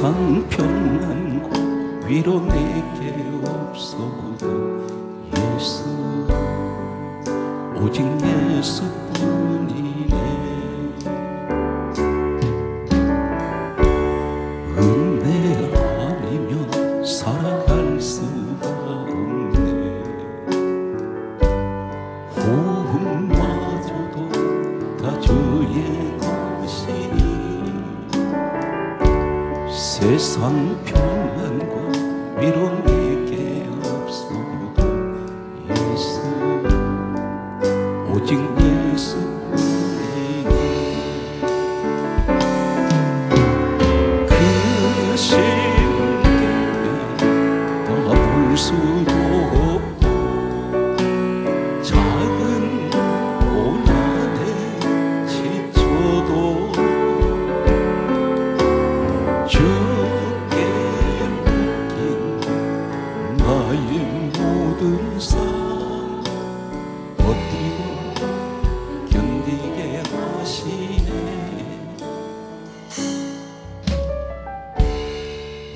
세상 평안과 위로 내게 없어도 예수, 오직 예수뿐이네. 은혜 아니면 살아갈 수가 없네. 호흡마저도 다 주의 것이니 세상 평안과 위로 내게 없어도 예수, 오직 예수뿐이네. 그 심령에 다 볼 수도 없고 작은 고난에 지쳐도 주께 맡긴 나의 모든 삶 버티고 견디게 하시네.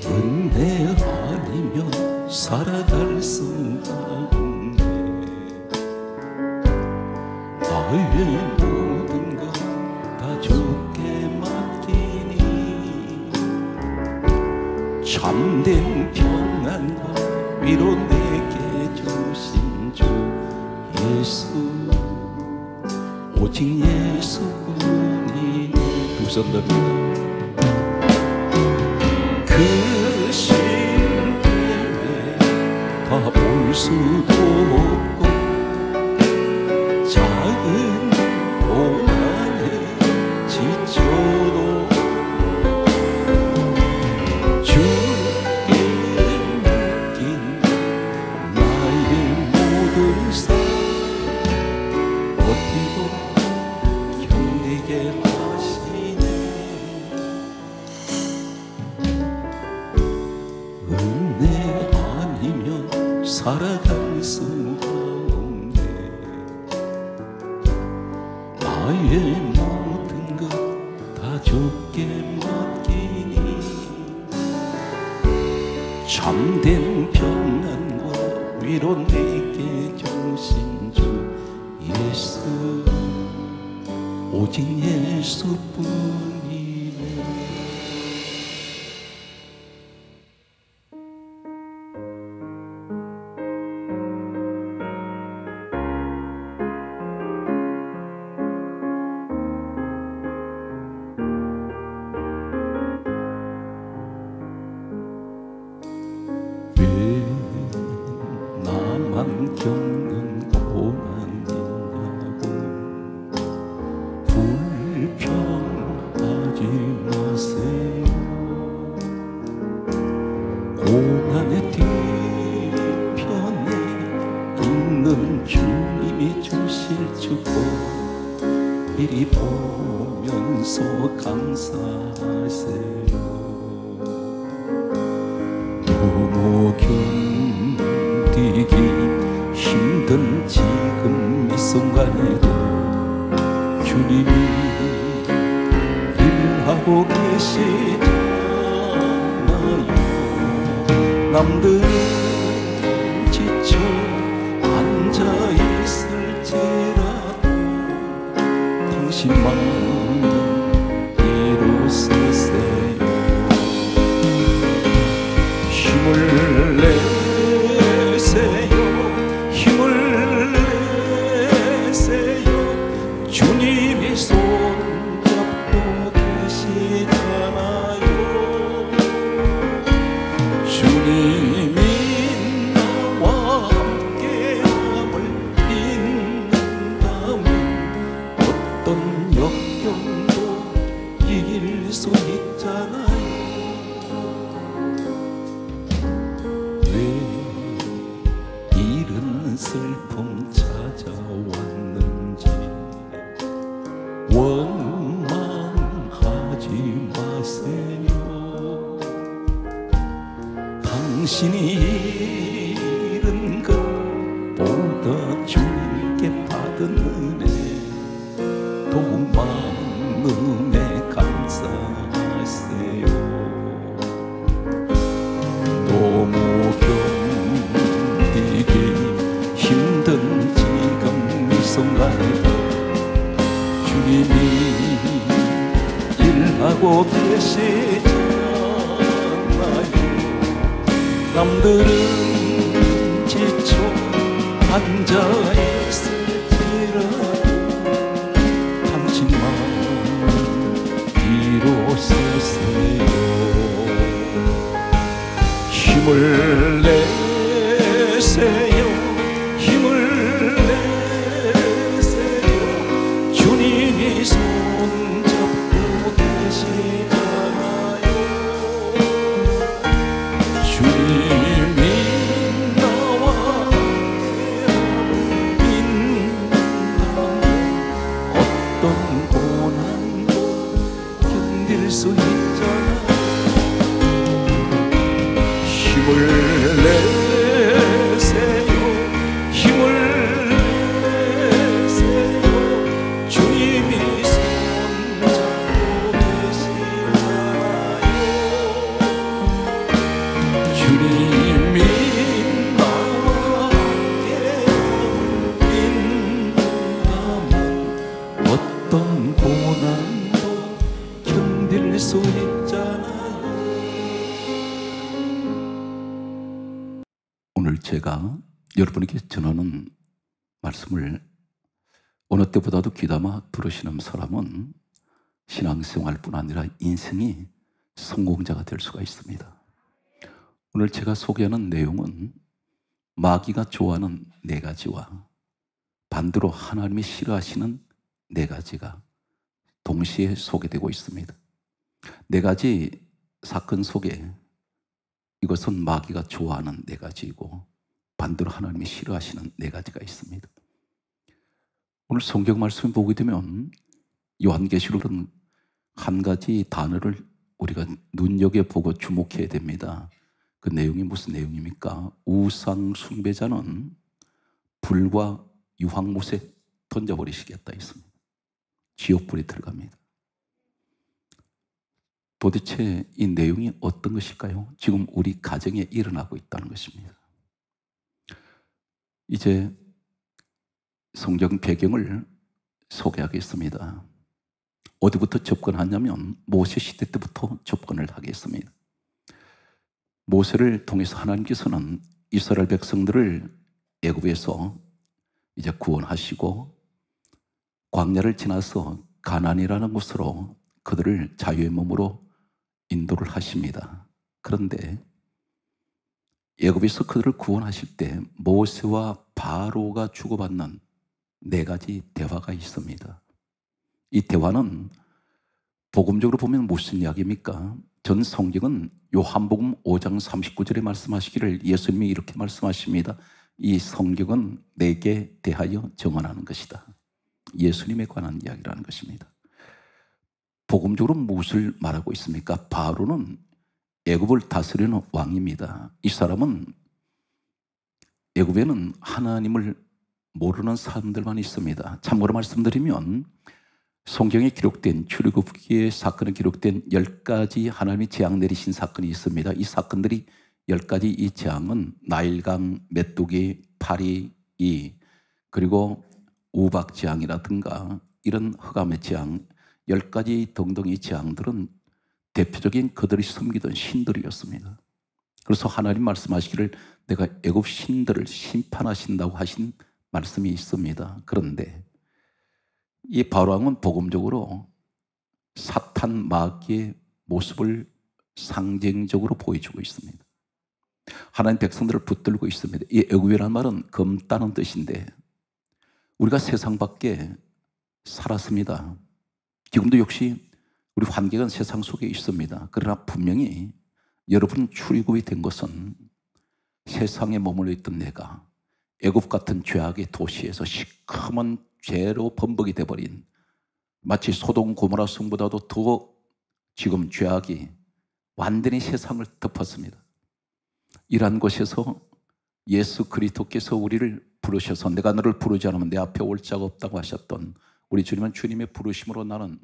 은혜 아니면 살아갈 수가 없네. 나의 모든 것 다 주께 맡기니 참된 평안과 위로 내게 주신 주 예수, 오직 예수뿐이니. 두 손 듭니다. 그 심령에 다 볼 수도 없고 작은 고난에 지쳐도 주께 맡긴 나의 모든 삶 버티고 견디게 하시네. 은혜 아니면 살아갈 수가 없네. 나의 모든 것 다 주께 맡기니 참된 평안과 위로 내게 주신 주 예수, 오직 예수뿐이네. 왜 나만 겪는 고난이냐고 불평하지 마세요. 고난의 뒤편에 있는 주님이 주실 축복 미리 보면서 감사하세요. 너무 견디기 힘든 지금 이 순간에도 주님이 일하고 계시잖아요. 남들은 지쳐 앉아있을지라도 당신만은 일어서세요. 힘을 내세요. 힘을 내세요. 주님이 손잡고 계시잖아요. 주님이 나와 함께함을 믿는다면 어떤 역경도 이길 수 있잖아요. 슬픔 찾아왔는지 원망하지 마세요. 당신이 잃은 것보다 주님께 받은 은혜 더 많음에 감사하세요. 잡고 계시잖아요. 남들은 지쳐 앉아있을지라도 당신만 일어서세요. 힘을 내세요. 힘을 내세요. 주님이 손잡고 계시잖아요. 주님이 나와 인다면 어떤 고난도 견딜 수 있잖아요. 힘을 내세요. 힘을 내세요. 주님이 손잡고 계시나요. 주님이 나와 함께 인다면 어떤 고난도 견딜 수 있잖아요. 오늘 제가 여러분에게 전하는 말씀을 어느 때보다도 귀담아 들으시는 사람은 신앙생활뿐 아니라 인생이 성공자가 될 수가 있습니다. 오늘 제가 소개하는 내용은 마귀가 좋아하는 4가지와 반대로 하나님이 싫어하시는 4가지가 동시에 소개되고 있습니다. 4가지 사건 속에 이것은 마귀가 좋아하는 4가지이고 반대로 하나님이 싫어하시는 4가지가 있습니다. 오늘 성경 말씀을 보게 되면 요한계시록은 한 가지 단어를 우리가 눈여겨보고 주목해야 됩니다. 그 내용이 무슨 내용입니까? 우상 숭배자는 불과 유황못에 던져버리시겠다 했습니다. 지옥불이 들어갑니다. 도대체 이 내용이 어떤 것일까요? 지금 우리 가정에 일어나고 있다는 것입니다. 이제 성경 배경을 소개하겠습니다. 어디부터 접근하냐면 모세 시대 때부터 접근을 하겠습니다. 모세를 통해서 하나님께서는 이스라엘 백성들을 애굽에서 이제 구원하시고 광야를 지나서 가나안이라는 곳으로 그들을 자유의 몸으로 인도를 하십니다. 그런데 애굽에서 그들을 구원하실 때 모세와 바로가 주고받는 4가지 대화가 있습니다. 이 대화는 복음적으로 보면 무슨 이야기입니까? 전 성경은 요한복음 5장 39절에 말씀하시기를 예수님이 이렇게 말씀하십니다. 이 성경은 내게 대하여 증언하는 것이다. 예수님에 관한 이야기라는 것입니다. 복음적으로 무엇을 말하고 있습니까? 바로는 애굽을 다스리는 왕입니다. 이 사람은 애굽에는 하나님을 모르는 사람들만 있습니다. 참고로 말씀드리면 성경에 기록된 출애굽기의 사건에 기록된 10가지 하나님이 재앙 내리신 사건이 있습니다. 이 사건들이 10가지 이 재앙은 나일강, 메뚜기, 파리, 그리고 우박재앙이라든가 이런 흑암의 재앙 10가지 등등의 재앙들은 대표적인 그들이 섬기던 신들이었습니다. 그래서 하나님 말씀하시기를 내가 애굽 신들을 심판하신다고 하신 말씀이 있습니다. 그런데 이 바로왕은 복음적으로 사탄 마귀의 모습을 상징적으로 보여주고 있습니다. 하나님 백성들을 붙들고 있습니다. 이 애굽이라는 말은 검다는 뜻인데 우리가 세상 밖에 살았습니다. 지금도 역시 우리 환경은 세상 속에 있습니다. 그러나 분명히 여러분 출애굽이 된 것은 세상에 머물러 있던 내가 애굽 같은 죄악의 도시에서 시커먼 죄로 범벅이 돼버린 마치 소돔 고모라 성보다도 더 지금 죄악이 완전히 세상을 덮었습니다. 이러한 곳에서 예수 그리스도께서 우리를 부르셔서 내가 너를 부르지 않으면 내 앞에 올 자가 없다고 하셨던 우리 주님은 주님의 부르심으로 나는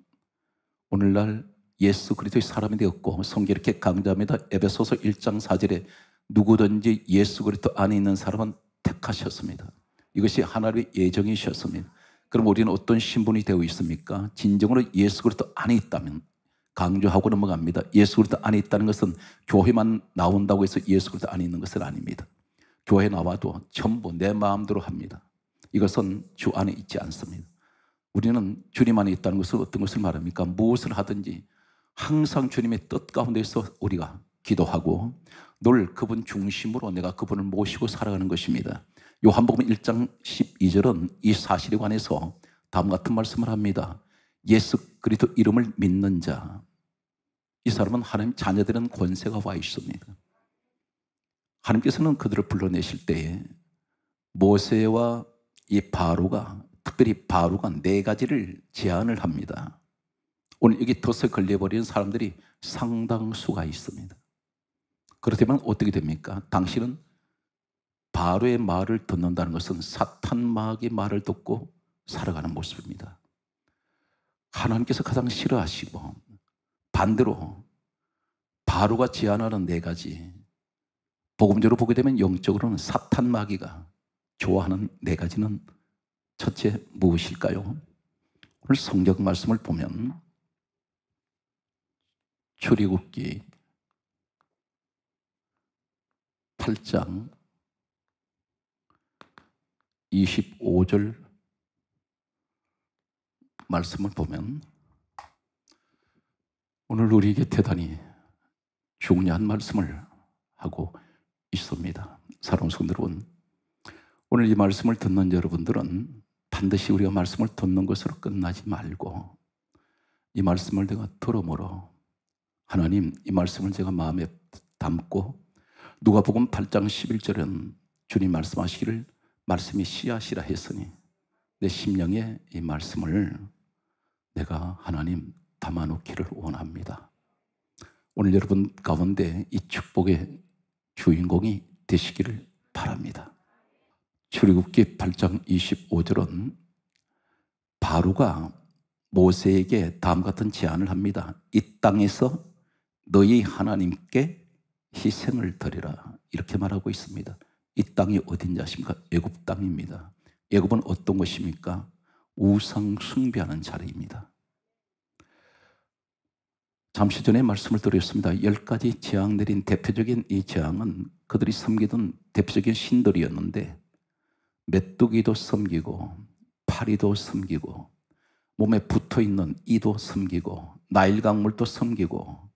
오늘날 예수 그리스도의 사람이 되었고 성경이 이렇게 강조합니다. 에베소서 1장 4절에 누구든지 예수 그리스도 안에 있는 사람은 택하셨습니다. 이것이 하나님의 예정이셨습니다. 그럼 우리는 어떤 신분이 되어 있습니까? 진정으로 예수 그리스도 안에 있다면 강조하고 넘어갑니다. 예수 그리스도 안에 있다는 것은 교회만 나온다고 해서 예수 그리스도 안에 있는 것은 아닙니다. 교회 나와도 전부 내 마음대로 합니다. 이것은 주 안에 있지 않습니다. 우리는 주님 안에 있다는 것은 어떤 것을 말합니까? 무엇을 하든지 항상 주님의 뜻 가운데서 우리가 기도하고 늘 그분 중심으로 내가 그분을 모시고 살아가는 것입니다. 요한복음 1장 12절은 이 사실에 관해서 다음 같은 말씀을 합니다. 예수 그리스도 이름을 믿는 자, 이 사람은 하나님 자녀되는 권세가 와 있습니다. 하나님께서는 그들을 불러내실 때에 모세와 이 바로가, 특별히 바로가 4가지를 제안을 합니다. 오늘 여기 덫에 걸려버리는 사람들이 상당수가 있습니다. 그렇다면 어떻게 됩니까? 당신은 바로의 말을 듣는다는 것은 사탄 마귀의 말을 듣고 살아가는 모습입니다. 하나님께서 가장 싫어하시고 반대로 바로가 제안하는 4가지, 복음적으로 보게 되면 영적으로는 사탄 마귀가 좋아하는 4가지는 첫째 무엇일까요? 오늘 성경 말씀을 보면 출애굽기 8장 25절 말씀을 보면 오늘 우리에게 대단히 중요한 말씀을 하고 있습니다. 사랑하는 성도 여러분, 오늘 이 말씀을 듣는 여러분들은 반드시 우리가 말씀을 듣는 것으로 끝나지 말고 이 말씀을 내가 들음으로 하나님, 이 말씀을 제가 마음에 담고 누가복음 8장 11절은 주님 말씀하시기를 말씀이 씨앗이라 했으니 내 심령에 이 말씀을 내가 하나님 담아놓기를 원합니다. 오늘 여러분 가운데 이 축복의 주인공이 되시기를 바랍니다. 출애굽기 8장 25절은 바로가 모세에게 다음 같은 제안을 합니다. 이 땅에서 너희 하나님께 희생을 드리라, 이렇게 말하고 있습니다. 이 땅이 어딘지 아십니까? 애굽 땅입니다. 애굽은 어떤 것입니까? 우상 숭배하는 자리입니다. 잠시 전에 말씀을 드렸습니다. 10가지 재앙 내린 대표적인 이 재앙은 그들이 섬기던 대표적인 신들이었는데 메뚜기도 섬기고 파리도 섬기고 몸에 붙어있는 이도 섬기고 나일 강물도 섬기고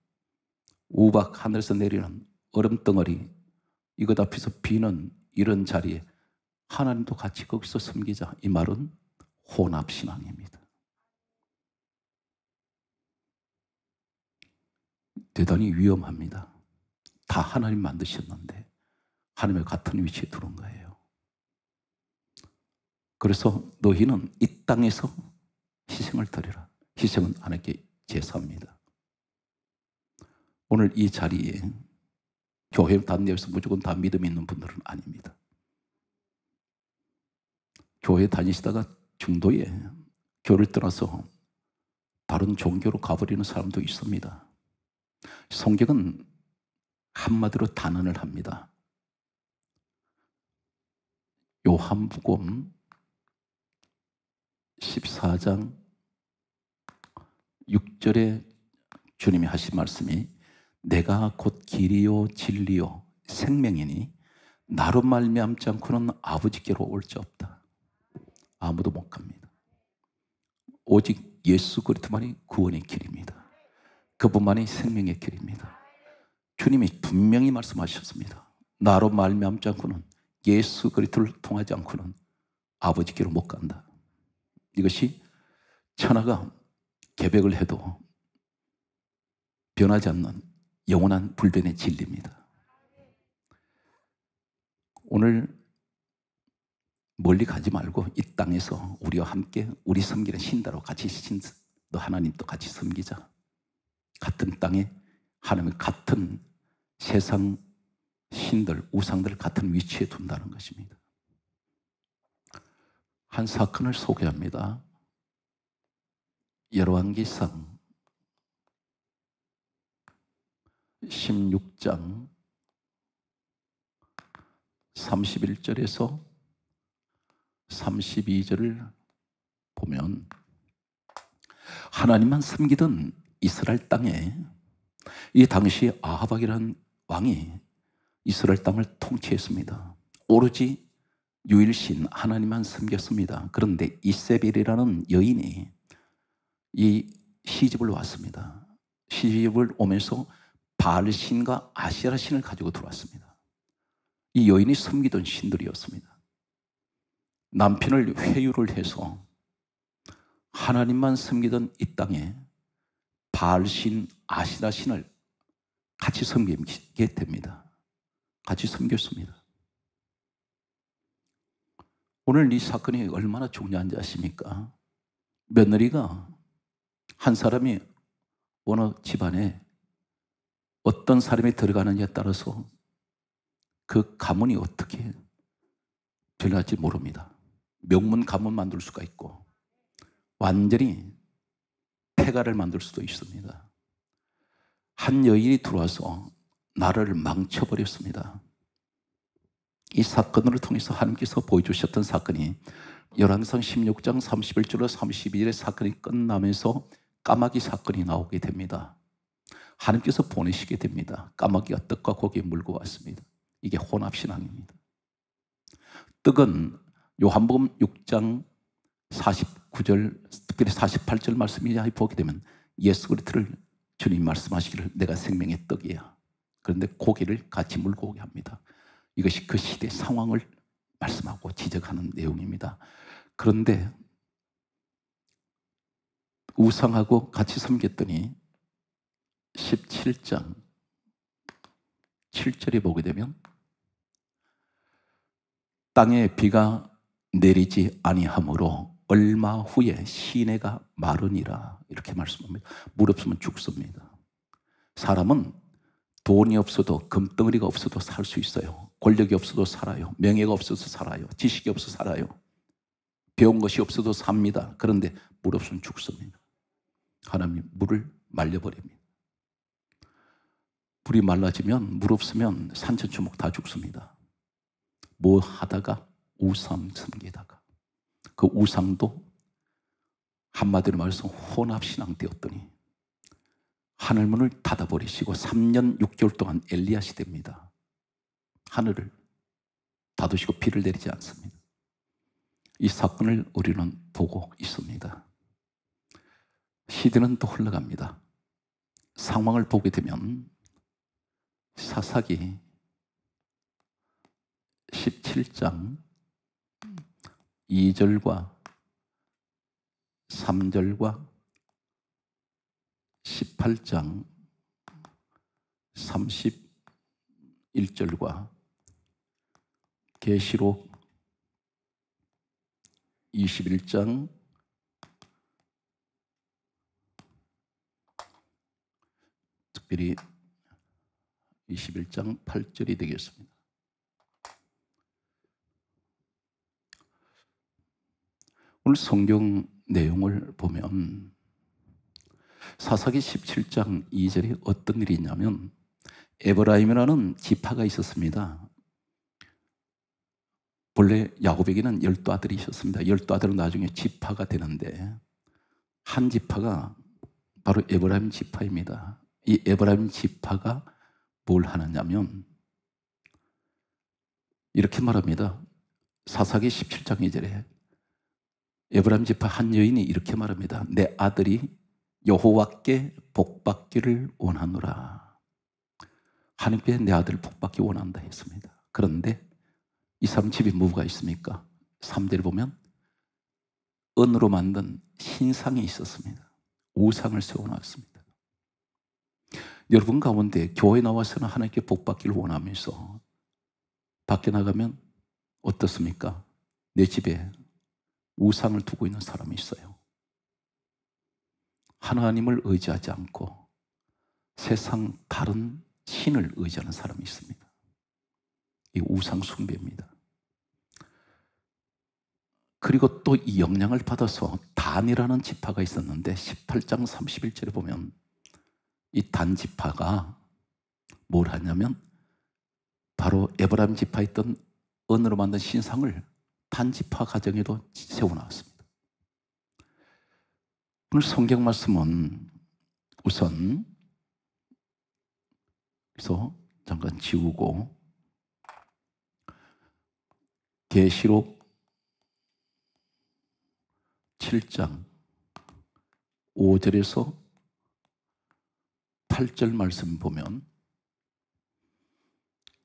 우박 하늘에서 내리는 얼음덩어리, 이것 앞에서 비는 이런 자리에 하나님도 같이 거기서 섬기자, 이 말은 혼합신앙입니다. 대단히 위험합니다. 다 하나님 만드셨는데 하나님의 같은 위치에 두는 거예요. 그래서 너희는 이 땅에서 희생을 드리라. 희생은 하나님께 제사입니다. 오늘 이 자리에 교회 다니면서 무조건 다 믿음 있는 분들은 아닙니다. 교회 다니시다가 중도에 교를 떠나서 다른 종교로 가버리는 사람도 있습니다. 성경은 한마디로 단언을 합니다. 요한복음 14장 6절에 주님이 하신 말씀이 내가 곧 길이요 진리요 생명이니 나로 말미암지 않고는 아버지께로 올 자 없다. 아무도 못 갑니다. 오직 예수 그리스도만이 구원의 길입니다. 그분만이 생명의 길입니다. 주님이 분명히 말씀하셨습니다. 나로 말미암지 않고는, 예수 그리스도를 통하지 않고는 아버지께로 못 간다. 이것이 천하가 계백을 해도 변하지 않는 영원한 불변의 진리입니다. 오늘 멀리 가지 말고 이 땅에서 우리와 함께 우리 섬기는 신다로 같이 너 하나님도 같이 섬기자. 같은 땅에 하나님의 같은 세상 신들, 우상들 같은 위치에 둔다는 것입니다. 한 사건을 소개합니다. 열왕기상 16장 31절에서 32절을 보면 하나님만 섬기던 이스라엘 땅에 이 당시 아하박이라는 왕이 이스라엘 땅을 통치했습니다. 오로지 유일신 하나님만 섬겼습니다. 그런데 이세벨이라는 여인이 이 시집을 왔습니다. 시집을 오면서 바알신과 아세라 신을 가지고 들어왔습니다. 이 여인이 섬기던 신들이었습니다. 남편을 회유를 해서 하나님만 섬기던 이 땅에 바알신, 아세라 신을 같이 섬기게 됩니다. 같이 섬겼습니다. 오늘 이 사건이 얼마나 중요한지 아십니까? 며느리가 한 사람이 어느 집안에 어떤 사람이 들어가느냐에 따라서 그 가문이 어떻게 변할지 모릅니다. 명문 가문 만들 수가 있고 완전히 폐가를 만들 수도 있습니다. 한 여인이 들어와서 나라를 망쳐버렸습니다. 이 사건을 통해서 하나님께서 보여주셨던 사건이 열왕기상 16장 31절로 32절의 사건이 끝나면서 까마귀 사건이 나오게 됩니다. 하나님께서 보내시게 됩니다. 까마귀가 떡과 고기 물고 왔습니다. 이게 혼합신앙입니다. 떡은 요한복음 6장 49절 특별히 48절 말씀이 보게 되면 예수 그리스도를 주님 말씀하시기를 내가 생명의 떡이야. 그런데 고기를 같이 물고 오게 합니다. 이것이 그 시대 상황을 말씀하고 지적하는 내용입니다. 그런데 우상하고 같이 섬겼더니 17장 7절에 보게 되면 땅에 비가 내리지 아니하므로 얼마 후에 시내가 마르니라 이렇게 말씀합니다. 물 없으면 죽습니다. 사람은 돈이 없어도 금덩어리가 없어도 살 수 있어요. 권력이 없어도 살아요. 명예가 없어도 살아요. 지식이 없어도 살아요. 배운 것이 없어도 삽니다. 그런데 물 없으면 죽습니다. 하나님 물을 말려버립니다. 물이 말라지면 물 없으면 산천초목 다 죽습니다. 뭐 하다가 우상 섬기다가 그 우상도 한마디로 말해서 혼합신앙 되었더니 하늘문을 닫아버리시고 3년 6개월 동안 엘리야 시대입니다. 하늘을 닫으시고 비를 내리지 않습니다. 이 사건을 우리는 보고 있습니다. 시대는 또 흘러갑니다. 상황을 보게 되면 사사기 17장 2절과 3절과 18장 31절과 계시록 21장 특별히 21장 8절이 되겠습니다. 오늘 성경 내용을 보면 사사기 17장 2절에 어떤 일이 있냐면 에브라임이라는 지파가 있었습니다. 본래 야곱에게는 12아들이 있었습니다. 12아들은 나중에 지파가 되는데 한 지파가 바로 에브라임 지파입니다. 이 에브라임 지파가 뭘 하느냐면 이렇게 말합니다. 사사기 17장 2절에 에브라임 지파 한 여인이 이렇게 말합니다. 내 아들이 여호와께 복받기를 원하노라. 하나님께 내 아들을 복받기 원한다 했습니다. 그런데 이 사람 집에 뭐가 있습니까? 3절을 보면 은으로 만든 신상이 있었습니다. 우상을 세워놨습니다. 여러분 가운데 교회 나와서는 하나님께 복받기를 원하면서 밖에 나가면 어떻습니까? 내 집에 우상을 두고 있는 사람이 있어요. 하나님을 의지하지 않고 세상 다른 신을 의지하는 사람이 있습니다. 이 우상 숭배입니다. 그리고 또 이 영향을 받아서 단이라는 지파가 있었는데 18장 31절에 보면 이 단 지파가 뭘 하냐면 바로 에브라임 지파에 있던 은으로 만든 신상을 단 지파 가정에도 세워놨습니다. 오늘 성경 말씀은 우선 그래서 잠깐 지우고 계시록 7장 5절에서 8절 말씀 보면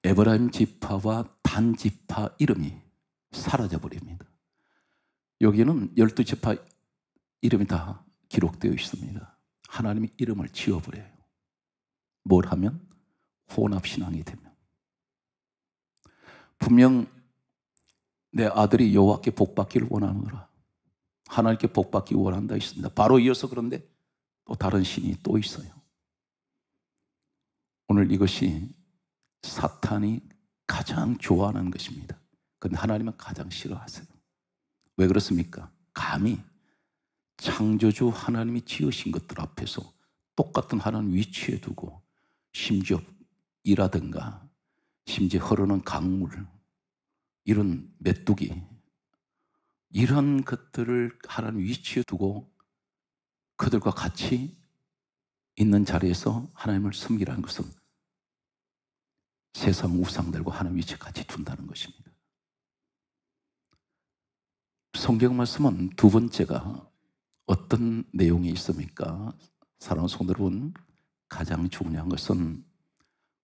에브라임 지파와 단 지파 이름이 사라져 버립니다. 여기는 12지파 이름이 다 기록되어 있습니다. 하나님이 이름을 지워버려요. 뭘 하면? 혼합신앙이 되면. 분명 내 아들이 여호와께 복받기를 원하노라, 하나님께 복받기 원한다 있습니다. 바로 이어서 그런데 또 다른 신이 또 있어요. 오늘 이것이 사탄이 가장 좋아하는 것입니다. 그런데 하나님은 가장 싫어하세요. 왜 그렇습니까? 감히 창조주 하나님이 지으신 것들 앞에서 똑같은 하나님 위치에 두고, 심지어 이라든가 심지어 흐르는 강물, 이런 메뚜기, 이런 것들을 하나님 위치에 두고 그들과 같이 있는 자리에서 하나님을 섬기라는 것은 세상 우상들과 하나님 위치에 같이 둔다는 것입니다. 성경 말씀은 두 번째가 어떤 내용이 있습니까? 사랑하는 성도 여러분, 가장 중요한 것은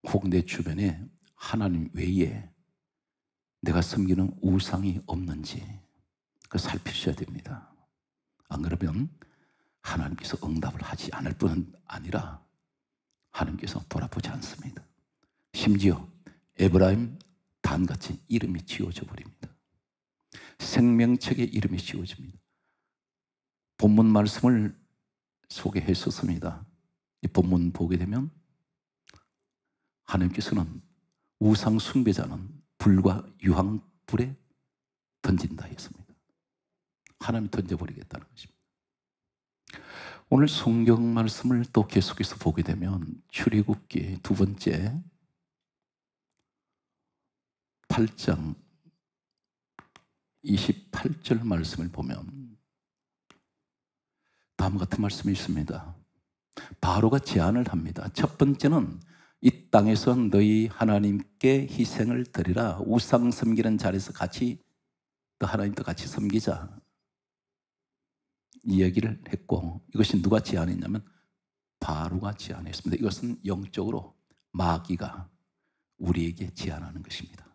혹 내 주변에 하나님 외에 내가 섬기는 우상이 없는지 그걸 살피셔야 됩니다. 안 그러면 하나님께서 응답을 하지 않을 뿐 아니라 하나님께서 돌아보지 않습니다. 심지어 에브라임 단같이 이름이 지워져 버립니다. 생명책의 이름이 지워집니다. 본문 말씀을 소개했었습니다. 이 본문 보게 되면 하나님께서는 우상 숭배자는 불과 유황불에 던진다 했습니다. 하나님이 던져버리겠다는 것입니다. 오늘 성경 말씀을 또 계속해서 보게 되면 출애굽기 두 번째 8장 28절 말씀을 보면 다음과 같은 말씀이 있습니다. 바로가 제안을 합니다. 첫 번째는 이 땅에서 너희 하나님께 희생을 드리라. 우상 섬기는 자리에서 같이 또 하나님도 같이 섬기자, 이 얘기를 했고, 이것이 누가 제안했냐면 바로가 제안했습니다. 이것은 영적으로 마귀가 우리에게 제안하는 것입니다.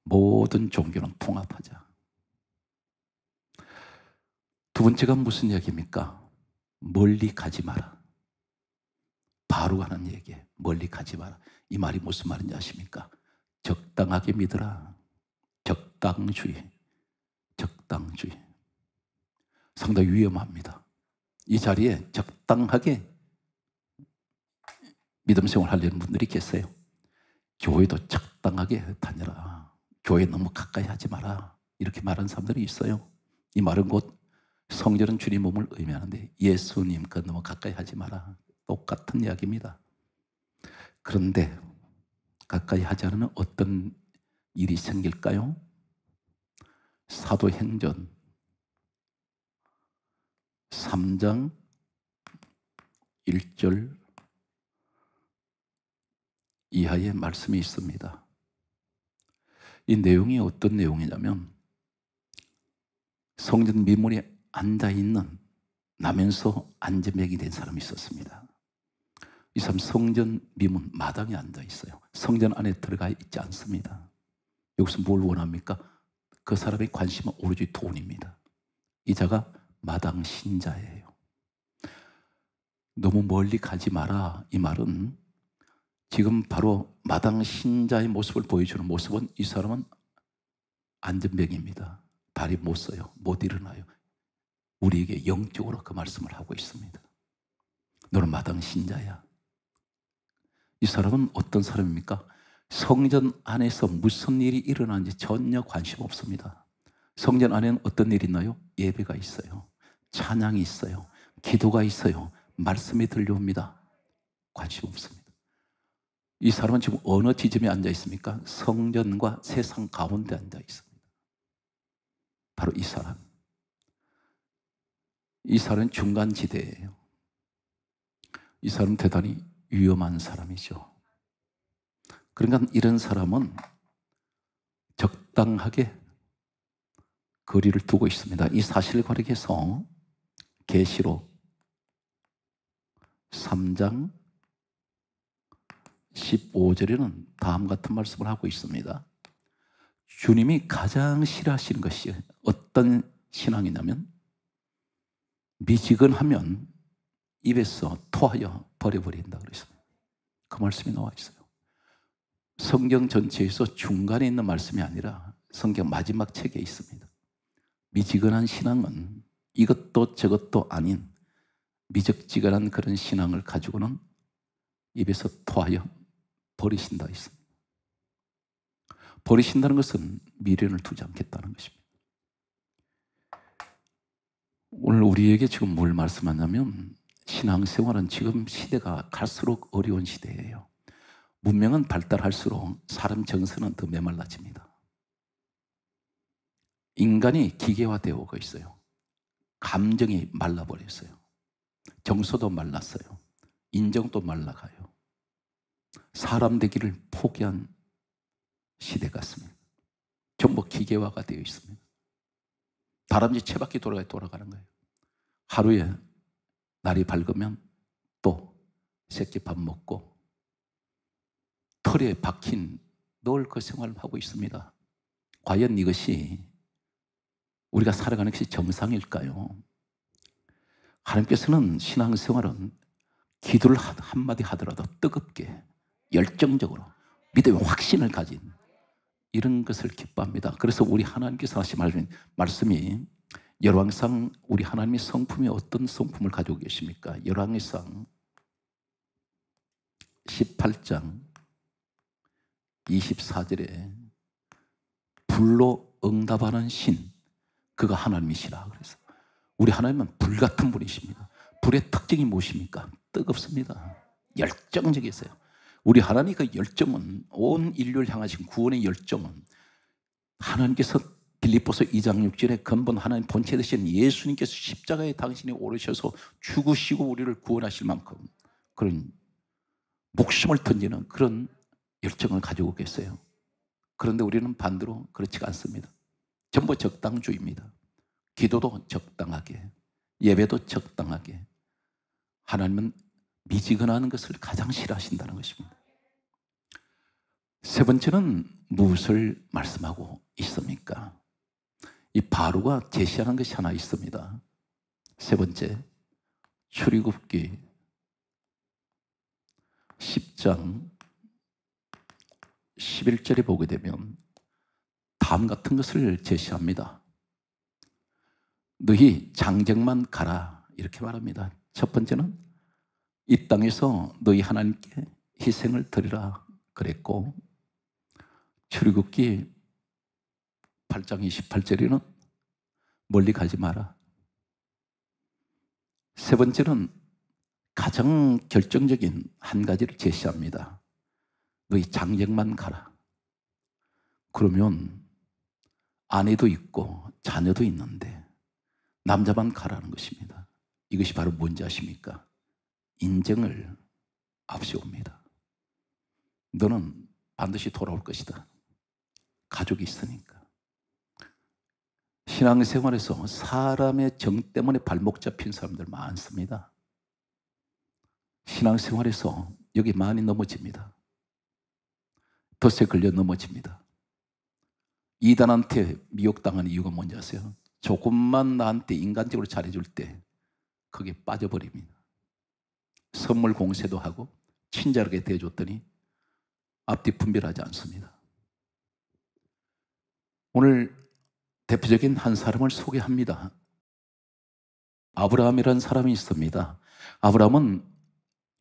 모든 종교는 통합하자. 두 번째가 무슨 얘기입니까? 멀리 가지 마라. 바로가 하는 얘기에 멀리 가지 마라. 이 말이 무슨 말인지 아십니까? 적당하게 믿으라. 적당주의. 적당주의. 상당히 위험합니다. 이 자리에 적당하게 믿음 생활하려는 분들이 계세요. 교회도 적당하게 다녀라. 교회 너무 가까이 하지 마라. 이렇게 말하는 사람들이 있어요. 이 말은 곧 성전은 주님 몸을 의미하는데 예수님과 너무 가까이 하지 마라. 똑같은 이야기입니다. 그런데 가까이 하지 않으면 어떤 일이 생길까요? 사도행전 3장 1절 이하의 말씀이 있습니다. 이 내용이 어떤 내용이냐면 성전 미문에 앉아있는 나면서 안전병이 된 사람이 있었습니다. 이 사람 성전 미문 마당에 앉아있어요. 성전 안에 들어가 있지 않습니다. 여기서 뭘 원합니까? 그 사람의 관심은 오로지 돈입니다. 이 자가 마당 신자예요. 너무 멀리 가지 마라. 이 말은 지금 바로 마당 신자의 모습을 보여주는 모습은 이 사람은 안전병입니다. 발이 못 서요. 못 일어나요. 우리에게 영적으로 그 말씀을 하고 있습니다. 너는 마당 신자야. 이 사람은 어떤 사람입니까? 성전 안에서 무슨 일이 일어나는지 전혀 관심 없습니다. 성전 안에는 어떤 일이 있나요? 예배가 있어요. 찬양이 있어요. 기도가 있어요. 말씀이 들려옵니다. 관심 없습니다. 이 사람은 지금 어느 지점에 앉아 있습니까? 성전과 세상 가운데 앉아 있습니다. 바로 이 사람. 이 사람은 중간지대예요. 이 사람은 대단히 위험한 사람이죠. 그러니까 이런 사람은 적당하게 거리를 두고 있습니다. 이 사실관계에서 계시록 3장 15절에는 다음 같은 말씀을 하고 있습니다. 주님이 가장 싫어하시는 것이 어떤 신앙이냐면 미지근하면 입에서 토하여 버려버린다 그랬습니다. 그 말씀이 나와 있어요. 성경 전체에서 중간에 있는 말씀이 아니라 성경 마지막 책에 있습니다. 미지근한 신앙은 이것도 저것도 아닌 미적지근한 그런 신앙을 가지고는 입에서 토하여 버리신다 했습니다. 버리신다는 것은 미련을 두지 않겠다는 것입니다. 오늘 우리에게 지금 뭘 말씀하냐면 신앙생활은 지금 시대가 갈수록 어려운 시대예요. 문명은 발달할수록 사람 정서는 더 메말라집니다. 인간이 기계화되어 오고 있어요. 감정이 말라버렸어요. 정서도 말랐어요. 인정도 말라가요. 사람 되기를 포기한 시대 같습니다. 전부 기계화가 되어 있습니다. 다람쥐 채바퀴 돌아가는 거예요. 하루에 날이 밝으면 또 새끼 밥 먹고 털에 박힌 늘 그 생활을 하고 있습니다. 과연 이것이 우리가 살아가는 것이 정상일까요? 하나님께서는 신앙생활은 기도를 한마디 하더라도 뜨겁게 열정적으로 믿음의 확신을 가진 이런 것을 기뻐합니다. 그래서 우리 하나님께서 하신 말씀이 열왕상 우리 하나님의 성품이 어떤 성품을 가지고 계십니까? 열왕기상 18장 24절에 불로 응답하는 신 그가 하나님이시라 그래서 우리 하나님은 불 같은 분이십니다. 불의 특징이 무엇입니까? 뜨겁습니다. 열정적이세요. 우리 하나님의 그 열정은 온 인류를 향하신 구원의 열정은 하나님께서 빌립보서 2장 6절에 근본 하나님 본체 되신 예수님께서 십자가에 당신이 오르셔서 죽으시고 우리를 구원하실 만큼 그런 목숨을 던지는 그런 열정을 가지고 계세요. 그런데 우리는 반대로 그렇지가 않습니다. 전부 적당주의입니다. 기도도 적당하게, 예배도 적당하게. 하나님은 미지근하는 것을 가장 싫어하신다는 것입니다. 세 번째는 무엇을 말씀하고 있습니까? 이 바로가 제시하는 것이 하나 있습니다. 세 번째, 출애굽기 10장 11절에 보게 되면 다음 같은 것을 제시합니다. 너희 장정만 가라 이렇게 말합니다. 첫 번째는 이 땅에서 너희 하나님께 희생을 드리라 그랬고 출애굽기 8장 28절에는 멀리 가지 마라. 세 번째는 가장 결정적인 한 가지를 제시합니다. 너희 장정만 가라. 그러면 아내도 있고 자녀도 있는데 남자만 가라는 것입니다. 이것이 바로 뭔지 아십니까? 인정을 앞세웁니다. 너는 반드시 돌아올 것이다. 가족이 있으니까. 신앙생활에서 사람의 정 때문에 발목 잡힌 사람들 많습니다. 신앙생활에서 여기 많이 넘어집니다. 덫에 걸려 넘어집니다. 이단한테 미혹당하는 이유가 뭔지 아세요? 조금만 나한테 인간적으로 잘해줄 때 거기에 빠져버립니다. 선물 공세도 하고 친절하게 대해줬더니 앞뒤 분별하지 않습니다. 오늘 대표적인 한 사람을 소개합니다. 아브라함이라는 사람이 있습니다. 아브라함은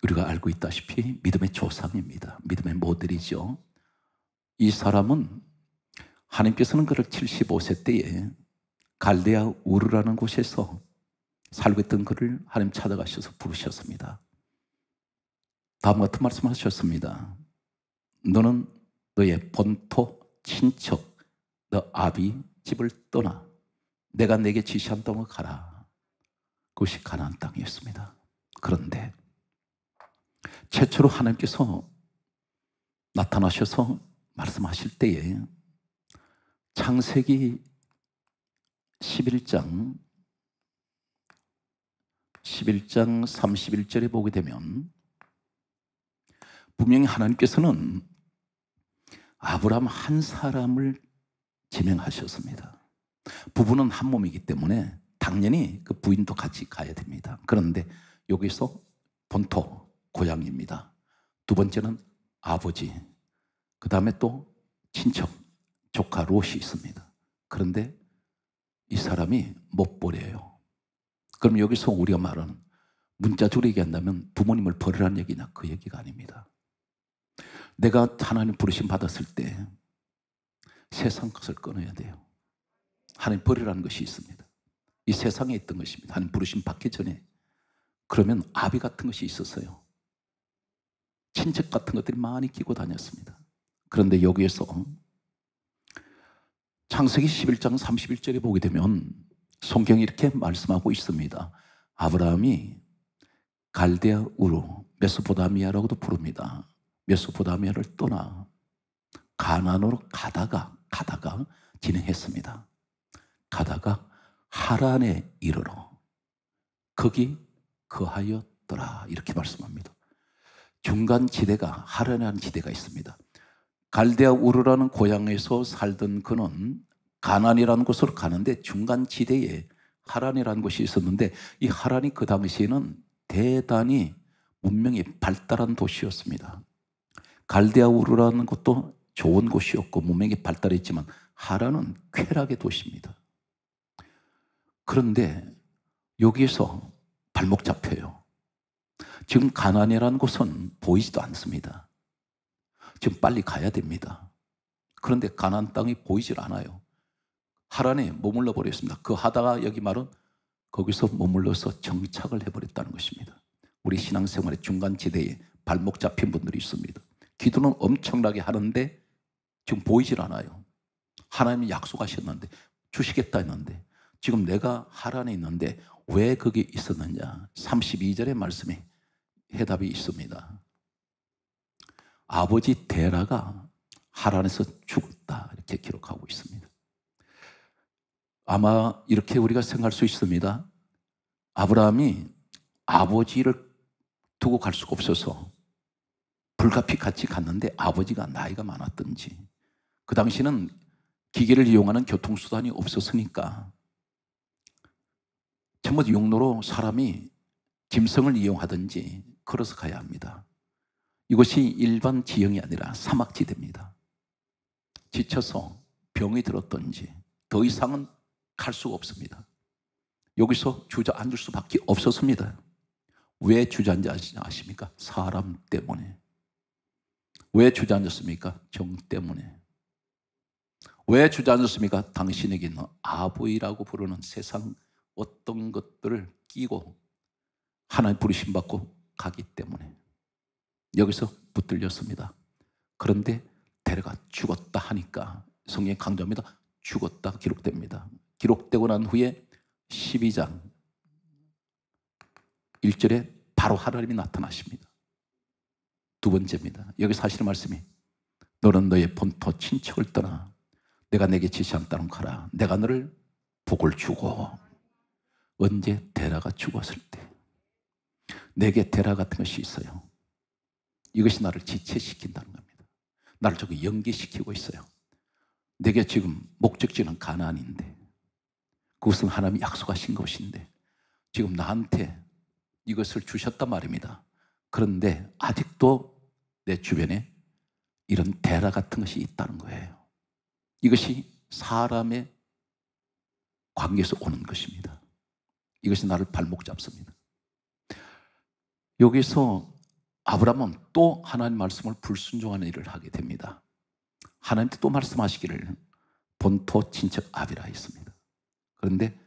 우리가 알고 있다시피 믿음의 조상입니다. 믿음의 모델이죠. 이 사람은 하나님께서는 그를 75세 때에 갈대아 우르라는 곳에서 살고 있던 그를 하나님 찾아가셔서 부르셨습니다. 다음 같은 말씀하셨습니다. 너는 너의 본토, 친척, 너 아비 집을 떠나 내가 내게 지시한 땅으로 가라. 그것이 가나안 땅이었습니다. 그런데 최초로 하나님께서 나타나셔서 말씀하실 때에 창세기 11장 31절에 보게 되면 분명히 하나님께서는 아브라함 한 사람을 지명하셨습니다. 부부는 한 몸이기 때문에 당연히 그 부인도 같이 가야 됩니다. 그런데 여기서 본토, 고향입니다. 두 번째는 아버지, 그 다음에 또 친척, 조카 롯이 있습니다. 그런데 이 사람이 못 버려요. 그럼 여기서 우리가 말하는 문자적으로 얘기한다면 부모님을 버리라는 얘기냐? 그 얘기가 아닙니다. 내가 하나님 부르심 받았을 때 세상 것을 끊어야 돼요. 하나님 버리라는 것이 있습니다. 이 세상에 있던 것입니다. 하나님 부르심 받기 전에. 그러면 아비 같은 것이 있었어요. 친척 같은 것들이 많이 끼고 다녔습니다. 그런데 여기에서 창세기 11장 31절에 보게 되면 성경이 이렇게 말씀하고 있습니다. 아브라함이 갈대아 우르, 메소포타미아라고도 부릅니다. 메소포타미아를 떠나 가나안으로 가다가 진행했습니다. 가다가 하란에 이르러 거기 거하였더라 이렇게 말씀합니다. 중간 지대가 하란이라는 지대가 있습니다. 갈대아 우르라는 고향에서 살던 그는 가나안이라는 곳으로 가는데 중간 지대에 하란이라는 곳이 있었는데 이 하란이 그 당시에는 대단히 문명이 발달한 도시였습니다. 갈대아 우르라는 곳도 좋은 곳이었고 문명이 발달했지만 하란은 쾌락의 도시입니다. 그런데 여기에서 발목 잡혀요. 지금 가나안이라는 곳은 보이지도 않습니다. 지금 빨리 가야 됩니다. 그런데 가나안 땅이 보이질 않아요. 하란에 머물러 버렸습니다. 그 하다가 여기 말은 거기서 머물러서 정착을 해버렸다는 것입니다. 우리 신앙생활의 중간지대에 발목 잡힌 분들이 있습니다. 기도는 엄청나게 하는데 지금 보이질 않아요. 하나님이 약속하셨는데 주시겠다 했는데 지금 내가 하란에 있는데 왜 거기 있었느냐? 32절의 말씀에 해답이 있습니다. 아버지 데라가 하란에서 죽었다 이렇게 기록하고 있습니다. 아마 이렇게 우리가 생각할 수 있습니다. 아브라함이 아버지를 두고 갈 수가 없어서 불가피 같이 갔는데 아버지가 나이가 많았던지 그 당시는 기계를 이용하는 교통수단이 없었으니까 전부 용로로 사람이 짐승을 이용하든지 걸어서 가야 합니다. 이것이 일반 지형이 아니라 사막지대입니다. 지쳐서 병이 들었던지 더 이상은 갈 수가 없습니다. 여기서 주저앉을 수밖에 없었습니다. 왜 주저앉았는지 아십니까? 사람 때문에. 왜 주저앉았습니까? 정 때문에. 왜 주저앉았습니까? 당신에게 있는 아버지라고 부르는 세상 어떤 것들을 끼고 하나님 부르심 받고 가기 때문에 여기서 붙들렸습니다. 그런데 데려가 죽었다 하니까 성경이 강조합니다. 죽었다 기록됩니다. 기록되고 난 후에 12장 1절에 바로 하나님이 나타나십니다. 두 번째입니다. 여기서 하시는 말씀이 너는 너의 본토 친척을 떠나 내가 내게 지시한 땅으로 가라. 내가 너를 복을 주고 언제 데라가 죽었을 때 내게 데라 같은 것이 있어요. 이것이 나를 지체시킨다는 겁니다. 나를 저기 연기시키고 있어요. 내게 지금 목적지는 가나안인데 그것은 하나님이 약속하신 것인데 지금 나한테 이것을 주셨단 말입니다. 그런데 아직도 내 주변에 이런 데라 같은 것이 있다는 거예요. 이것이 사람의 관계에서 오는 것입니다. 이것이 나를 발목 잡습니다. 여기서 아브라함은 또 하나님 말씀을 불순종하는 일을 하게 됩니다. 하나님도 또 말씀하시기를 본토 친척 아비라 했습니다. 그런데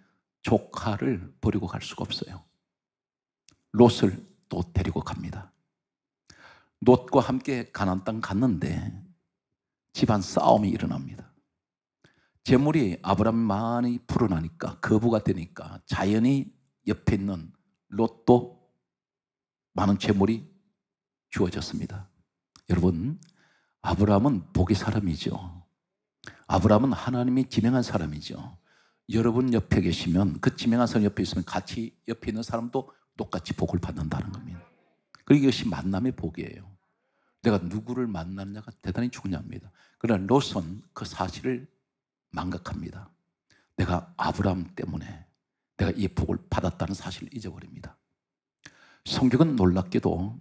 조카를 버리고 갈 수가 없어요. 롯을 또 데리고 갑니다. 롯과 함께 가나안 땅 갔는데 집안 싸움이 일어납니다. 재물이 아브라함이 많이 불어나니까 거부가 되니까 자연히 옆에 있는 롯도 많은 재물이 주어졌습니다. 여러분, 아브라함은 복의 사람이죠. 아브라함은 하나님이 지명한 사람이죠. 여러분 옆에 계시면 그 지명한 사람 옆에 있으면 같이 옆에 있는 사람도 똑같이 복을 받는다는 겁니다. 그리고 이것이 만남의 복이에요. 내가 누구를 만나느냐가 대단히 중요합니다. 그러나 롯은 그 사실을 망각합니다. 내가 아브라함 때문에 내가 이 복을 받았다는 사실을 잊어버립니다. 성경은 놀랍게도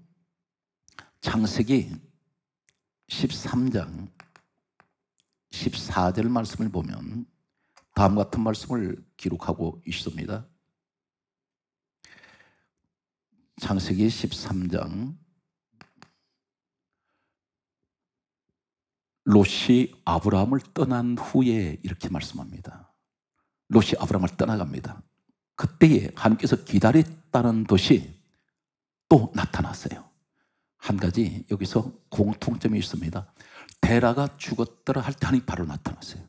창세기 13장 14절 말씀을 보면 다음 같은 말씀을 기록하고 있습니다. 창세기 13장 롯이 아브라함을 떠난 후에 이렇게 말씀합니다. 롯이 아브라함을 떠나갑니다. 그때에 하나님께서 기다렸다는 것이 또 나타났어요. 한 가지 여기서 공통점이 있습니다. 데라가 죽었더라 할 때 하나님이 바로 나타났어요.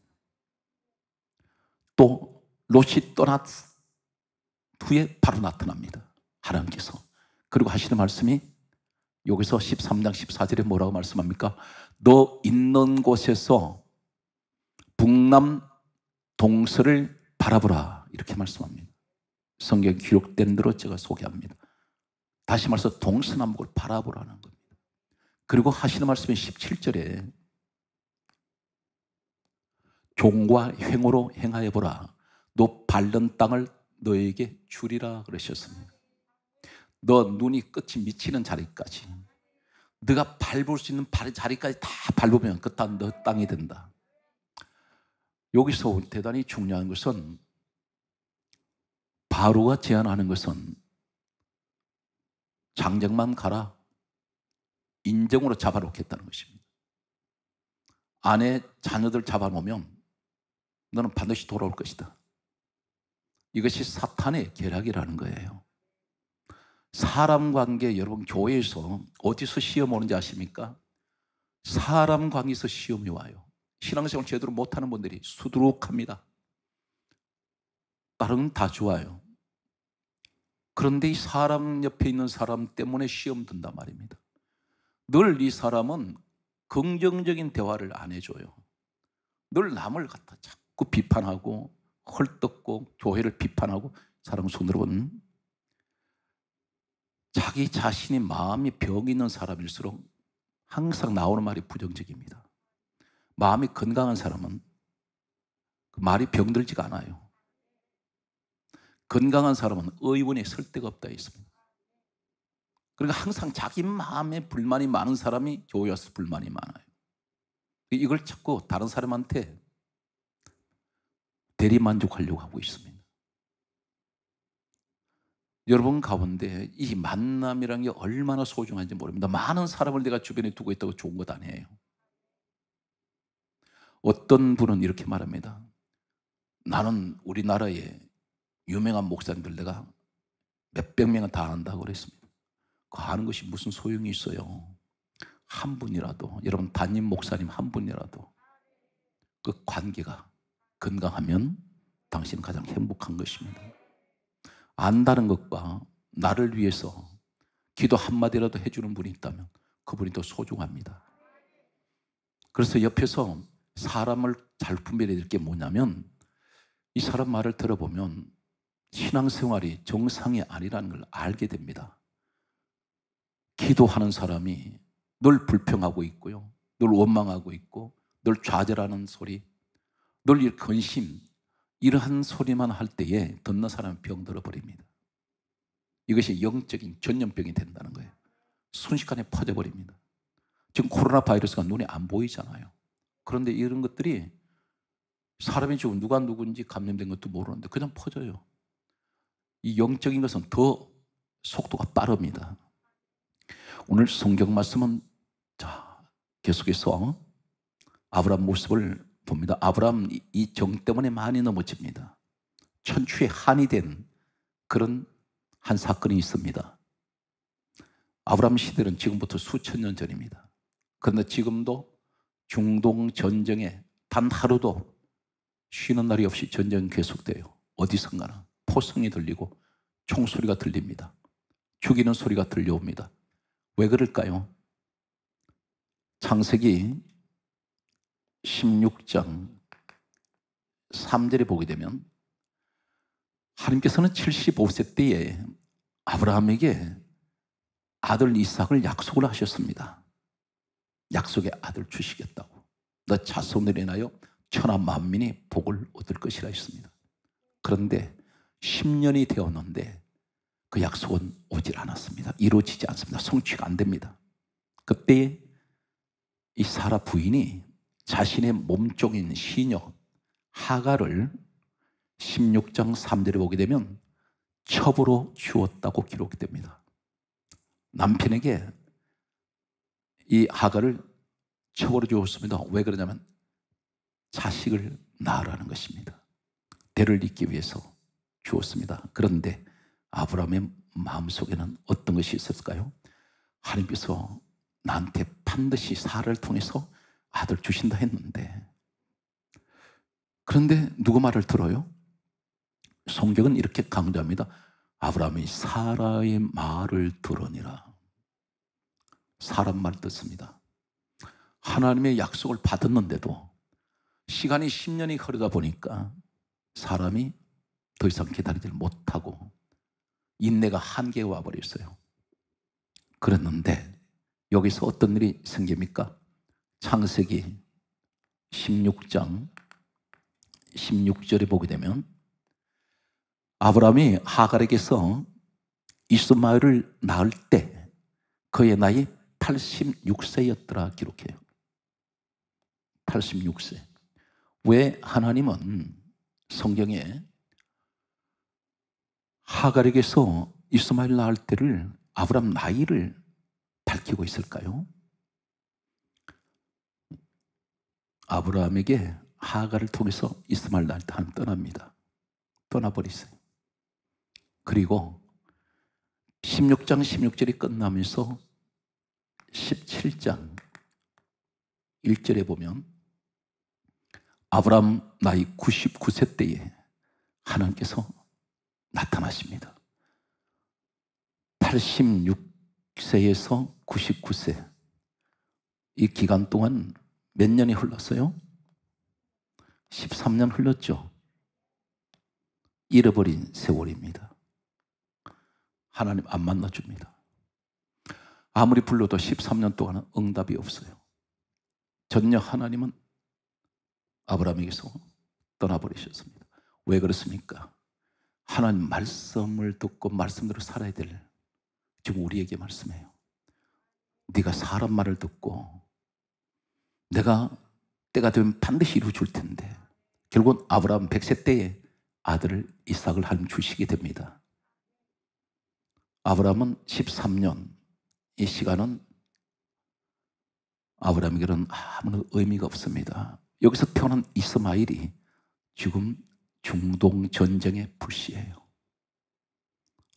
또 롯이 떠난 후에 바로 나타납니다. 하나님께서. 그리고 하시는 말씀이 여기서 13장 14절에 뭐라고 말씀합니까? 너 있는 곳에서 북남 동서를 바라보라 이렇게 말씀합니다. 성경에 기록된 대로 제가 소개합니다. 다시 말해서 동서남북을 바라보라는 겁니다. 그리고 하시는 말씀이 17절에 종과 횡으로 행하여 보라. 너 밟는 땅을 너에게 주리라 그러셨습니다. 너 눈이 끝이 미치는 자리까지, 네가 밟을 수 있는 자리까지 다 밟으면 그 땅 너 땅이 된다. 여기서 대단히 중요한 것은 바로가 제안하는 것은 장정만 가라, 인정으로 잡아놓겠다는 것입니다. 아내, 자녀들 잡아놓으면 너는 반드시 돌아올 것이다. 이것이 사탄의 계략이라는 거예요. 사람 관계, 여러분 교회에서 어디서 시험 오는지 아십니까? 사람 관계에서 시험이 와요. 신앙생활 제대로 못하는 분들이 수두룩합니다. 다른 건 다 좋아요. 그런데 이 사람 옆에 있는 사람 때문에 시험 든단 말입니다. 늘 이 사람은 긍정적인 대화를 안 해줘요. 늘 남을 갖다 자꾸 비판하고 헐뜯고 교회를 비판하고, 사람 손으로는 자기 자신이 마음이 병이 있는 사람일수록 항상 나오는 말이 부정적입니다. 마음이 건강한 사람은 그 말이 병들지가 않아요. 건강한 사람은 의원에 설 데가 없다 했습니다. 그러니까 항상 자기 마음에 불만이 많은 사람이 교회 와서 불만이 많아요. 이걸 자꾸 다른 사람한테 대리만족하려고 하고 있습니다. 여러분 가운데 이 만남이라는 게 얼마나 소중한지 모릅니다. 많은 사람을 내가 주변에 두고 있다고 좋은 것 아니에요. 어떤 분은 이렇게 말합니다. 나는 우리나라에 유명한 목사님들 내가 몇백 명은 다 안다고 그랬습니다. 그 아는 것이 무슨 소용이 있어요. 한 분이라도, 여러분 담임 목사님 한 분이라도 그 관계가 건강하면 당신은 가장 행복한 것입니다. 안다는 것과 나를 위해서 기도 한마디라도 해주는 분이 있다면 그분이 더 소중합니다. 그래서 옆에서 사람을 잘 분별해야 될 게 뭐냐면, 이 사람 말을 들어보면 신앙생활이 정상이 아니라는 걸 알게 됩니다. 기도하는 사람이 늘 불평하고 있고요, 늘 원망하고 있고, 늘 좌절하는 소리, 늘 근심, 이러한 소리만 할 때에 듣는 사람은 병들어 버립니다. 이것이 영적인 전염병이 된다는 거예요. 순식간에 퍼져버립니다. 지금 코로나 바이러스가 눈에 안 보이잖아요. 그런데 이런 것들이 사람이 지금 누가 누군지 감염된 것도 모르는데 그냥 퍼져요. 이 영적인 것은 더 속도가 빠릅니다. 오늘 성경 말씀은 계속해서 아브라함 모습을 봅니다. 아브라함 이 정 때문에 많이 넘어집니다. 천추의 한이 된 그런 한 사건이 있습니다. 아브라함 시대는 지금부터 수천 년 전입니다. 그런데 지금도 중동 전쟁에 단 하루도 쉬는 날이 없이 전쟁이 계속돼요. 어디선가나 포성이 들리고 총소리가 들립니다. 죽이는 소리가 들려옵니다. 왜 그럴까요? 창세기 16장 3절에 보게 되면 하나님께서는 75세 때에 아브라함에게 아들 이삭을 약속을 하셨습니다. 약속의 아들 주시겠다고. 너 자손을 인하여 천하 만민이 복을 얻을 것이라 했습니다. 그런데 10년이 되었는데 그 약속은 오질 않았습니다. 이루어지지 않습니다. 성취가 안 됩니다. 그때 이 사라 부인이 자신의 몸종인 시녀 하갈을 16장 3절에 보게 되면 첩으로 주었다고 기록됩니다. 남편에게 이 하갈을 첩으로 주었습니다. 왜 그러냐면 자식을 낳으라는 것입니다. 대를 잇기 위해서 주었습니다. 그런데 아브라함의 마음속에는 어떤 것이 있었을까요? 하나님께서 나한테 반드시 사라를 통해서 아들 주신다 했는데, 그런데 누구 말을 들어요? 성경은 이렇게 강조합니다. 아브라함이 사라의 말을 들으니라. 사람 말 듣습니다. 하나님의 약속을 받았는데도 시간이 10년이 흐르다 보니까 사람이 더 이상 기다리지 못하고 인내가 한계에 와버렸어요. 그랬는데 여기서 어떤 일이 생깁니까? 창세기 16장 16절에 보게 되면 아브라함이 하갈에게서 이스마엘을 낳을 때 그의 나이 86세였더라 기록해요. 86세. 왜 하나님은 성경에 하갈에게서 이스마엘 낳을 때를 아브라함 나이를 밝히고 있을까요? 아브라함에게 하갈을 통해서 이스마엘 낳을 때 하나님 떠납니다. 떠나버리세요. 그리고 16장 16절이 끝나면서 17장 1절에 보면 아브라함 나이 99세 때에 하나님께서 나타나십니다. 86세에서 99세 이 기간 동안 몇 년이 흘렀어요? 13년 흘렀죠. 잃어버린 세월입니다. 하나님 안 만나줍니다. 아무리 불러도 13년 동안은 응답이 없어요. 전혀 하나님은 아브라함에게서 떠나버리셨습니다. 왜 그렇습니까? 하나님 말씀을 듣고 말씀대로 살아야 될, 지금 우리에게 말씀해요. 네가 사람 말을 듣고 내가 때가 되면 반드시 이루어 줄 텐데, 결국은 아브라함 100세 때에 아들을 이삭을 하나님 주시게 됩니다. 아브라함은 13년, 이 시간은 아브라함에게는 아무런 의미가 없습니다. 여기서 태어난 이스마엘이 지금 중동 전쟁의 불씨예요.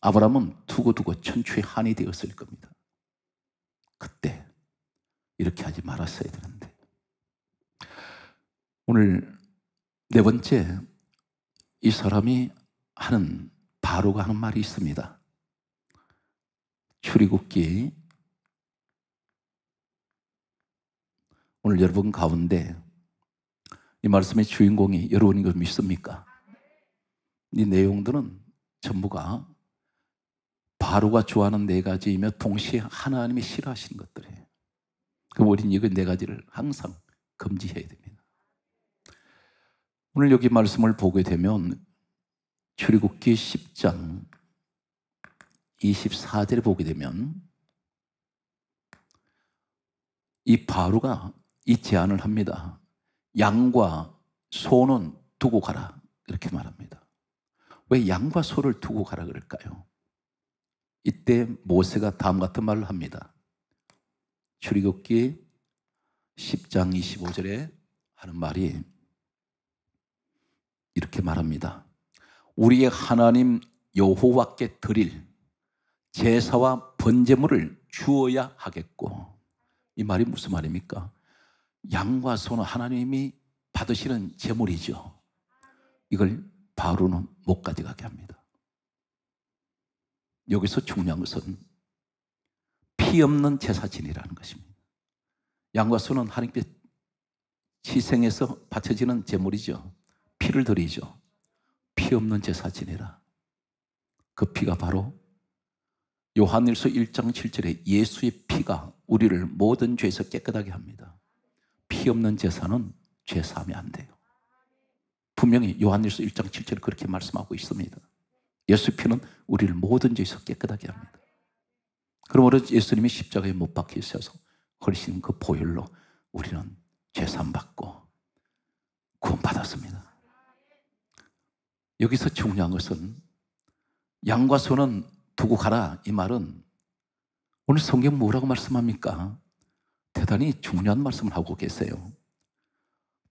아브라함은 두고두고 천추의 한이 되었을 겁니다. 그때 이렇게 하지 말았어야 되는데. 오늘 네 번째, 이 사람이 하는, 바로가 하는 말이 있습니다. 출애굽기, 오늘 여러분 가운데 이 말씀의 주인공이 여러분인 걸 믿습니까? 이 내용들은 전부가 바로가 좋아하는 네 가지이며 동시에 하나님이 싫어하시는 것들이에요. 그럼 우리는 이거 네 가지를 항상 금지해야 됩니다. 오늘 여기 말씀을 보게 되면 출애굽기 10장 24절에 보게 되면 이 바로가 이 제안을 합니다. 양과 소는 두고 가라, 이렇게 말합니다. 왜 양과 소를 두고 가라 그럴까요? 이때 모세가 다음 같은 말을 합니다. 출애굽기 10장 25절에 하는 말이 이렇게 말합니다. 우리의 하나님 여호와께 드릴 제사와 번제물을 주어야 하겠고. 이 말이 무슨 말입니까? 양과 소는 하나님이 받으시는 제물이죠. 이걸 바로는 못 가져가게 합니다. 여기서 중요한 것은 피 없는 제사 지내라는 것입니다. 양과 소는 하나님께 희생해서 바쳐지는 제물이죠. 피를 드리죠. 피 없는 제사 지내라. 그 피가 바로 요한일서 1장 7절에 예수의 피가 우리를 모든 죄에서 깨끗하게 합니다. 피 없는 제사는 죄 사함이 안 돼요. 분명히 요한일서 1장 7절에 그렇게 말씀하고 있습니다. 예수 피는 우리를 모든 죄에서 깨끗하게 합니다. 그러므로 예수님이 십자가에 못 박히셔서 흘리신 그 보혈로 우리는 죄사함 받고 구원받았습니다. 여기서 중요한 것은 양과 소는 두고 가라, 이 말은 오늘 성경 뭐라고 말씀합니까? 대단히 중요한 말씀을 하고 계세요.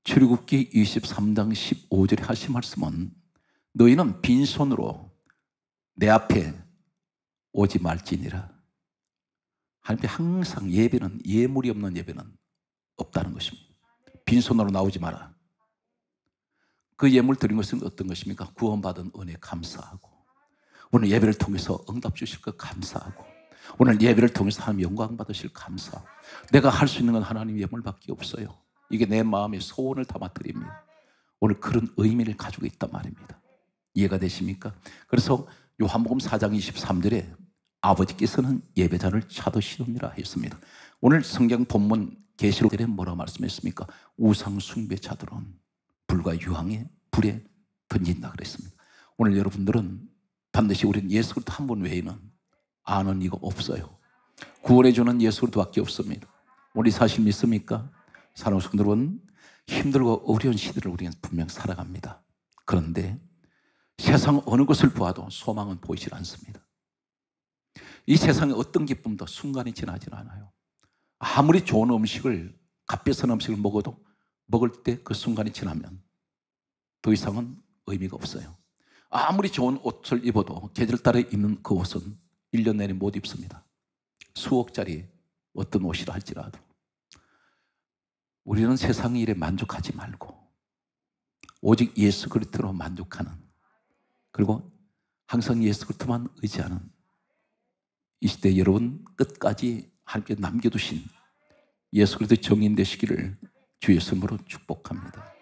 출애굽기 23장 15절에 하신 말씀은 너희는 빈손으로 내 앞에 오지 말지니라. 하나님께 항상 예배는, 예물이 없는 예배는 없다는 것입니다. 빈손으로 나오지 마라. 그 예물 드린 것은 어떤 것입니까? 구원받은 은혜 감사하고, 오늘 예배를 통해서 응답 주실 것 감사하고, 오늘 예배를 통해서 하나님 영광 받으실 감사하고, 내가 할 수 있는 건 하나님 예물밖에 없어요. 이게 내 마음의 소원을 담아 드립니다. 오늘 그런 의미를 가지고 있단 말입니다. 이해가 되십니까? 그래서 요한복음 4장 23절에 아버지께서는 예배자를 찾으시느니라 했습니다. 오늘 성경 본문 계시록에 뭐라고 말씀했습니까? 우상 숭배자들은 불과 유황의 불에 던진다 그랬습니다. 오늘 여러분들은 반드시 우리는 예수 그리스도 한 분 외에는 아는 이가 없어요. 구원해 주는 예수 그리스도밖에 없습니다. 우리 사실 믿습니까? 사랑하는 성도 여러분, 힘들고 어려운 시대를 우리는 분명 살아갑니다. 그런데 세상 어느 것을 보아도 소망은 보이질 않습니다. 이 세상의 어떤 기쁨도 순간이 지나질 않아요. 아무리 좋은 음식을, 값비싼 음식을 먹어도 먹을 때 그 순간이 지나면 더 이상은 의미가 없어요. 아무리 좋은 옷을 입어도 계절 따라 입는 그 옷은 1년 내내 못 입습니다. 수억짜리 어떤 옷이라 할지라도. 우리는 세상의 일에 만족하지 말고 오직 예수 그리스도로 만족하는, 그리고 항상 예수 그리스도만 의지하는 이 시대 여러분 끝까지 하나님께 남겨두신 예수 그리스도의 정인 되시기를 주 예수 이름으로 축복합니다.